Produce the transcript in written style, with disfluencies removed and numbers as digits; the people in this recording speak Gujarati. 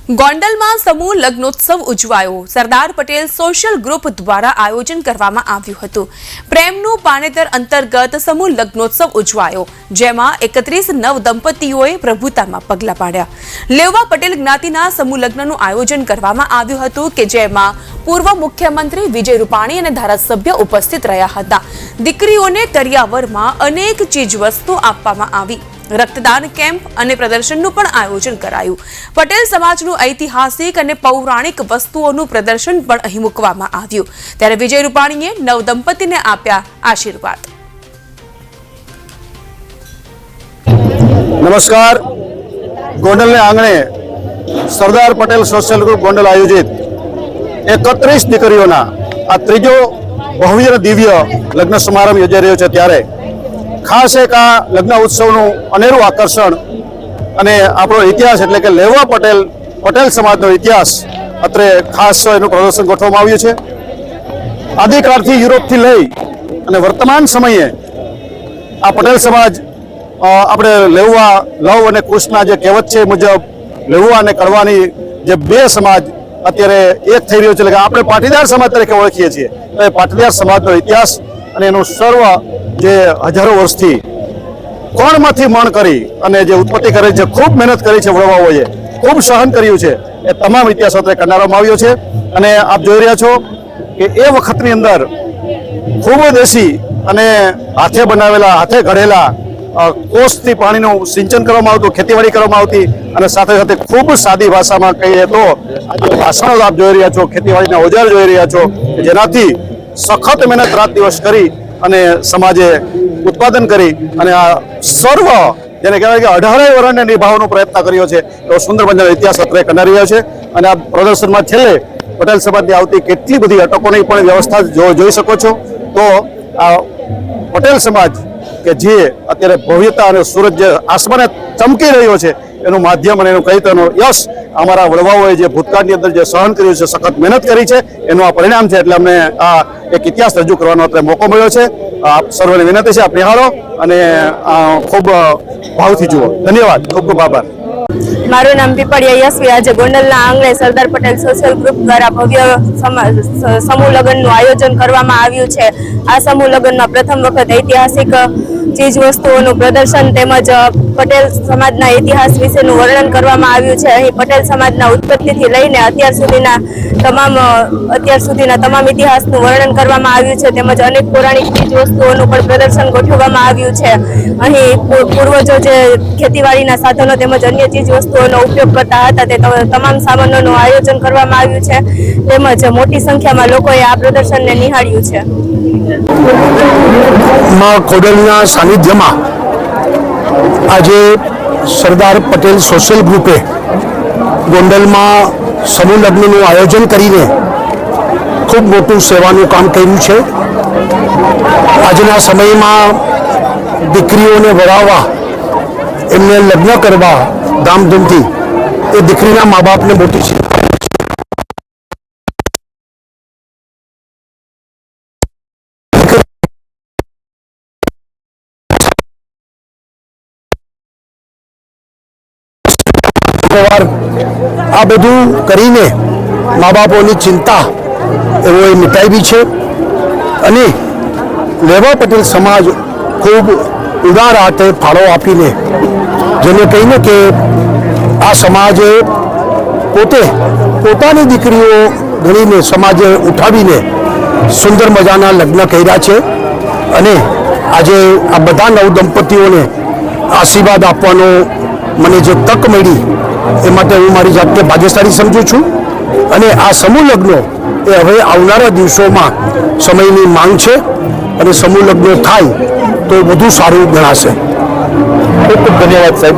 ગોંડલમાં સમૂહ લગ્નોત્સવ ઉજવાયો। સરદાર પટેલ સોશિયલ ગ્રુપ દ્વારા આયોજન કરવામાં આવ્યું હતું। પ્રેમનું પાનેતર અંતર્ગત સમૂહ લગ્નોત્સવ ઉજવાયો, જેમાં 31 નવ દંપતીઓએ પ્રભુતામાં પગલાં પાડ્યા। લેવા પટેલ જ્ઞાતિના સમૂહ લગ્નનું આયોજન કરવામાં આવ્યું હતું કે જેમાં પૂર્વ મુખ્યમંત્રી વિજય રૂપાણી અને ધારાસભ્ય ઉપસ્થિત રહ્યા હતા। દીકરીઓને કરિયાવરમાં અનેક ચીજવસ્તુ આપવામાં આવી। रक्तदान केम्प અને પ્રદર્શનનું પણ આયોજન કરાયું। પટેલ સમાજનું ઐતિહાસિક અને પૌરાણિક વસ્તુઓનું પ્રદર્શન પણ અહીં મૂકવામાં આવ્યું। ત્યારે વિજય રૂપાણીએ નવ દંપતીને આપ્યા આશીર્વાદ। नमस्कार। गोंडल ने आंगणे सरदार पटेल सोशल ग्रुप गोंडल आयोजित 31 दीकरीओना आ त्रीजो भव्य दिव्य लग्न समारंभ योजाई रह्यो छे। त्यारे खास एक आ लग्न उत्सवનું અનેરું આકર્ષણ અને આપણો ઇતિહાસ એટલે કે લેવા પટેલ સમાજનો ઇતિહાસ અત્રે ખાસ એનું પ્રદર્શન ગોઠવવામાં આવ્યું છે। આદિકાળથી યુરોપથી લઈ અને વર્તમાન સમયે આ પટેલ સમાજ આપણે લેવા લવ અને કુશના જે કહેવત છે મુજબ લેવા અને કડવાની જે બે સમાજ અત્યારે એક થઈ રહ્યો છે, એટલે કે આપણે પાટીદાર સમાજ તરીકે ઓળખીએ છીએ। એ પાટીદાર સમાજનો ઇતિહાસ અને એનું સર્વ જે હજારો વર્ષથી કોણમાંથી મણ કરી અને જે ઉત્પત્તિ કરી છે, ખૂબ મહેનત કરી છે, વડવાઓએ ખૂબ સહન કર્યું છે, એ તમામ ઇતિહાસ અત્યારે કંડારવામાં આવ્યો છે। અને આપ જોઈ રહ્યા છો કે એ વખતની અંદર ખૂબ દેશી અને હાથે બનાવેલા, હાથે ઘડેલા કોષથી પાણીનું સિંચન કરવામાં આવતું, ખેતીવાડી કરવામાં આવતી, અને સાથે સાથે ખૂબ સાદી ભાષામાં કહીએ તો ભાષણો આપ જોઈ રહ્યા છો, ખેતીવાડીના ઓજાર જોઈ રહ્યા છો, જેનાથી સખત મહેનત રાત દિવસ કરી અને સમાજે ઉત્પાદન કરી અને આ સર્વ જેને કહેવાય કે 18 વર્ષને નિભાવવાનો પ્રયત્ન કર્યો છે, એવો સુંદર મજાનો ઇતિહાસ અત્રે કંડારી રહ્યો છે। અને આ પ્રદર્શનમાં છેલ્લે પટેલ સમાજની આવતી કેટલી બધી અટકોની પણ વ્યવસ્થા જોઈ શકો છો। તો આ પટેલ સમાજ કે જે અત્યારે ભવ્યતા અને સૂરજ જે આસમાને ચમકી રહ્યો છે, એનું માધ્યમ અને એનું કહી તો યશ અમારા વડવાઓએ જે ભૂતકાળની અંદર જે સહન કર્યું છે, સખત મહેનત કરી છે, એનું આ પરિણામ છે। એટલે અમને આ એક ઇતિહાસ રજૂ કરવાનો અત્યારે મોકો મળ્યો છે। આપ સર્વને વિનંતી છે, આપ નિહાળો અને ખૂબ ભાવથી જુઓ। ધન્યવાદ, ખૂબ ખૂબ આભાર। મારું નામ પીપળિયા યશવી। આજે ગોંડલના આંગણે સરદાર પટેલ સોશિયલ ગ્રુપ દ્વારા ભવ્ય સમૂહ લગ્નનું આયોજન કરવામાં આવ્યું છે। આ સમૂહ લગ્નમાં પ્રથમ વખત ઐતિહાસિક ચીજ વસ્તુઓનું પ્રદર્શન તેમજ પટેલ સમાજના ઇતિહાસ વિશેનું વર્ણન કરવામાં આવ્યું છે। અહીં પટેલ સમાજના ઉત્પત્તિથી લઈને અત્યાર સુધીના તમામ ઇતિહાસનું વર્ણન કરવામાં આવ્યું છે, તેમજ અનેક પૌરાણિક ચીજ વસ્તુઓનું પણ પ્રદર્શન ગોઠવવામાં આવ્યું છે। અહીં પૂર્વજો જે ખેતીવાડીના સાધનો તેમજ અન્ય ચીજ વસ્તુઓનો ઉપયોગ કરતા હતા, તે તમામ સામાનોનું આયોજન કરવામાં આવ્યું છે, તેમજ મોટી સંખ્યામાં લોકોએ આ પ્રદર્શનને નિહાળ્યું છે। ખોડલના સાનિધ્યમાં આજે સરદાર પટેલ સોશિયલ ગ્રુપે ગોંડલમાં સમૂહ લગ્નનું આયોજન કરીને ખૂબ મોટું સેવાનું કામ કર્યું છે। આજના સમયમાં દીકરીઓને વળાવવા, એમને લગ્ન કરવા ધામધૂમથી, એ દીકરીના મા બાપને મોટી છે। આ બધું કરીને મા બાપોની ચિંતા એવો એ મિટાવી છે। અને લેવા પટેલ સમાજ ખૂબ ઉદાર હાથે ફાળો આપીને, જેને કહીને કે આ સમાજે પોતે પોતાની દીકરીઓ ગણીને સમાજે ઉઠાવીને સુંદર મજાના લગ્ન કર્યા છે। અને આજે આ બધા નવ દંપતીઓને આશીર્વાદ આપવાનો મને જે તક મળી, એ માટે હું મારી જાતને ભાગ્યશાળી સમજું છું। અને આ સમૂહ લગ્નો એ હવે આવનારા દિવસોમાં સમયની માંગ છે, અને સમૂહ લગ્નો થાય તો વધુ સારું ગણાશે। ખૂબ ખૂબ ધન્યવાદ સાહેબ।